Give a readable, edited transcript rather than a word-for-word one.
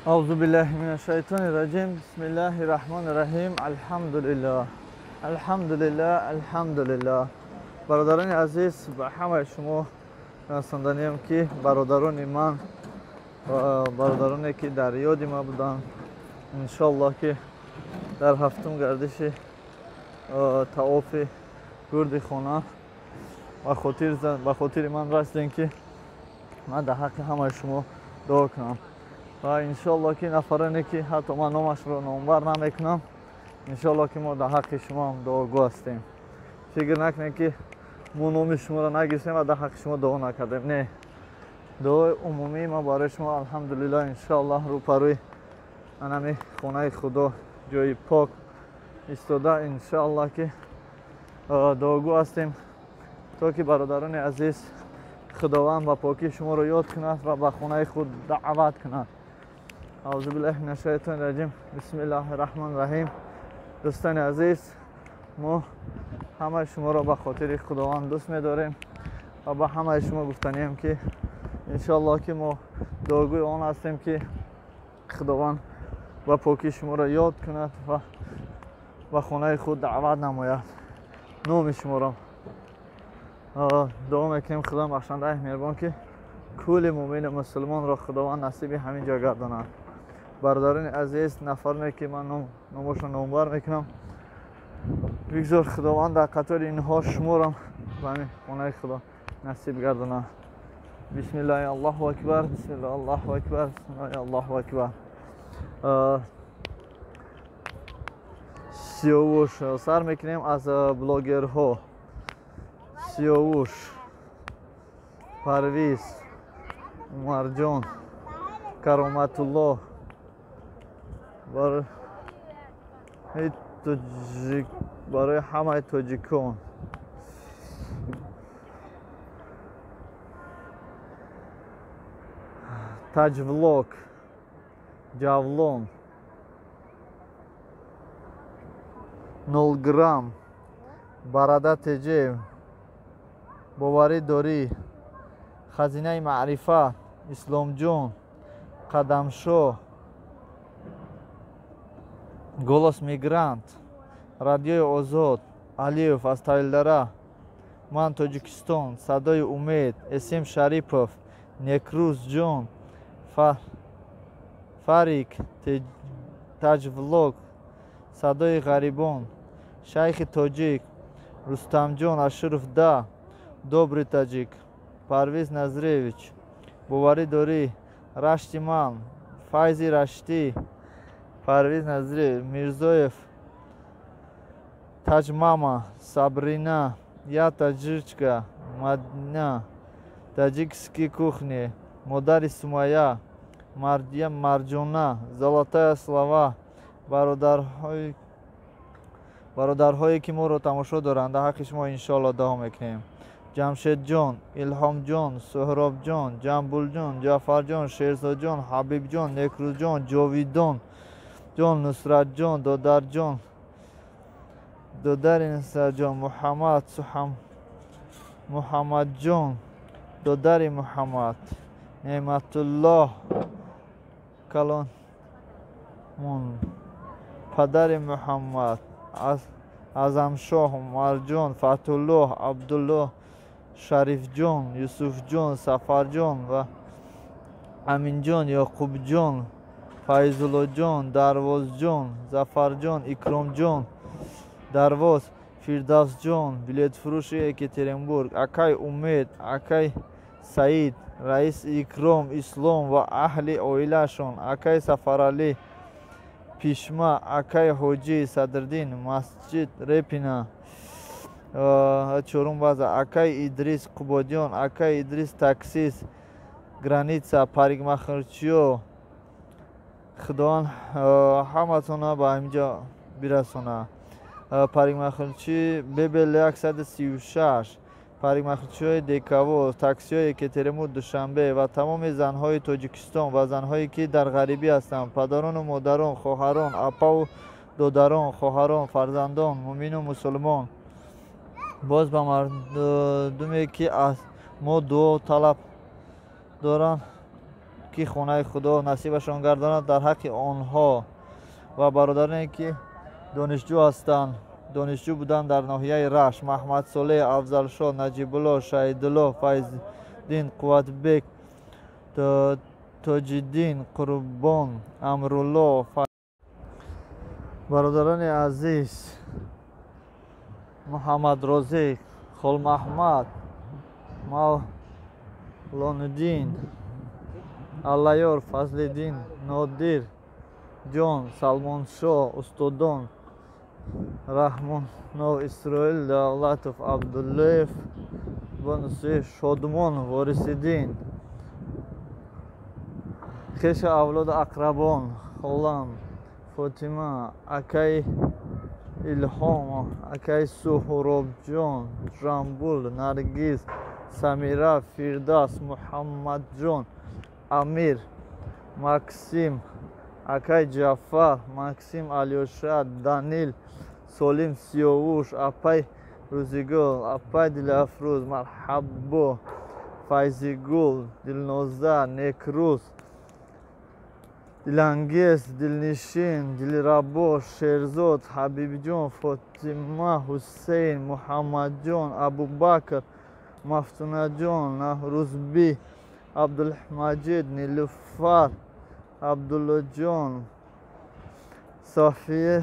Euzubillahimineşşeytanirracim. Bismillahirrahmanirrahim. Elhamdülillah. Elhamdülillah. Elhamdülillah. برادران عزیز به همه شما رساندنیم که برادران من و برادرانی که در یاد ما بودن انشالله که در هفتم گردش طواف گرد خانه به خاطر من رسیدین که من در حق همه شما دعا کنم و انشالله که نفرانی که حتی من نامش رو نامبر نمیکنم انشالله که ما در حق شما هم دعاگو هستیم. فکر نکنید که ما نام شما را نگیسیم و در حق شما دعا نکردیم. نه، دعای عمومی ما برای شما الحمدلله انشالله رو پروی انمی خانه خدا جای پاک ایستاده انشالله که دعاگو هستیم تا که برادران عزیز خداوند با پاکی شما رو یاد کند و به خانه خود دعوت کند. اعوذ بالله من الشیطان الرجیم. بسم الله الرحمن الرحیم. دوستان عزیز، ما همه شما را به خاطر خداوند دوست می‌داریم و با همه شما گفتنیم که انشالله که ما دعاگوی آن هستیم که خداوند با پاکی شما را یاد کند و به خانه خود دعوت نماید. نام شما را دعا میکنیم خدا بخشنده مهربان که کل مؤمن مسلمان را خداوند نصیب همین جا گرداند. برادران عزیز، نفرانی که من نامشون نامبر میکنم بگذار خداوند در قطار اینها شما را به همین خانه خدا نصیب گرداند. بسم الله الله اکبر. بسم الله الله اکبر. بسم الله الله اکبر. سیاوش سر میکنیم از بلاگرها. سیاوش، پرویز، مرجان، کرامت الله، برای همه تاجیکان، تاجولاک، جاولون، 0 گرم، براده تجیب، باوری داری، خزینه معرفت، اسلام جون، قدمشو، голос میگرانت، رادیوی آزاد، علیف از تایلدره، من تاجیکستان، صدای امید، اسم شریپوف، نکروز جون، فاریک، تاج ولاگ، صدای غریبان، شیخ تاجیک، رستم جون، اشرف ده، добрый تاجیک، پرویز نظریویچ، باوری داری، رشتی من، فایزی رشتی، پرویز نظری، میرزایف، تاج ماما، سابرینا، یا تاجیچکا، مدینه، تاجیکسکی کухни، مادر سومایا، مریم مرجونا، золотая слава، برادرهایی که ما رو تماشا دارند در حق شما انشالله دعا میکنیم. جمشید جان، الهام جان، سهراب جان، جنبول جان، جعفر جان، شیرزاد جان، حبیب جان، نکروز جان، جاویدان جان، نصرت جان، دادر جان، دادر نصرت جان، محمد جان، دادر محمد، نعمت الله کلان پدر محمد، اعظم شاه، مرجان، فتح الله، عبدالله، شریف جان، یوسف جان، سفر جان و امین جان، یعقوب جان، فیض الله جان، درواز جان، ظفر جان، اکرام جان، درواز، فردوس جان، بلیت فروش یکترینبورگ، اکای امید، اکای سعید، رئیس اکرام اسلام و اهل اویلشان، اکای سفرعلی پیشما، اکای حاجی صدردین، مسجد رپینا، چورم بازا، اکای ادریس قبادیان، اکای ادریس تاکسیس، گرانیتسا، پاریگماخرچیو، خداوند همتون با اینجا برسونه. پاریگماخرچی BBL 136، پاریگماخرچی های دیکاو، تاکسی های یکترینبورگ دوشنبه و تمام زنهای تاجیکستان و زنهایی که در غریبی هستند، پدران و مادران، خواهران، اپا و دادران، خواهران، فرزندان، مومن و مسلمان، باز به مردمی که از ما دعا طلب دارند ки хонаи худо насибашон гардонад дар ҳаққи онҳо ва бародароне ки донишҷӯ ҳастанд, донишҷӯ буданд дар ноҳияи Рашт: Маҳмадсолеҳ, Афзалшо, Наҷибулло, Шаҳидулло, Файздин, Қувватбек, Тоҷиддин, Қурбон, Амрулло. Бародарони азиз, Муҳаммадрозиқ, Холмаҳмад, Мавлониддин, Аллайёр, Фазлиддин, Нодир ҷон, Салмоншо, Устодон, Раҳмонов, Исроил Давлатов, Абдуллаев, Бонуси, Шодмон, Ворисиддин, хеша авлоду ақрабон, холам, Фотима, акаи Илҳом, акаи Суҳробҷон, Ҷамбул, Наргиз, Самира, Фирдавс, Муҳаммадҷон, Амир, Максим, акаи Ҷаъфар, Максим, Алёша, Данил, Солим, Сиёвуш, апай Рӯзигул, апай Дилафрӯз, Марҳаббо, Файзигул, Дилноза, Некрӯз, Дилангез, Дилнишин, Дилрабо, Шерзод, Ҳабибҷон, Фотима, Ҳусейн, Муҳаммадҷон, Абубакр, Мафтунаҷон, Наҳрӯзбӣ, Абдулмаҷид, Нилуфар, Абдуллоҷон, София.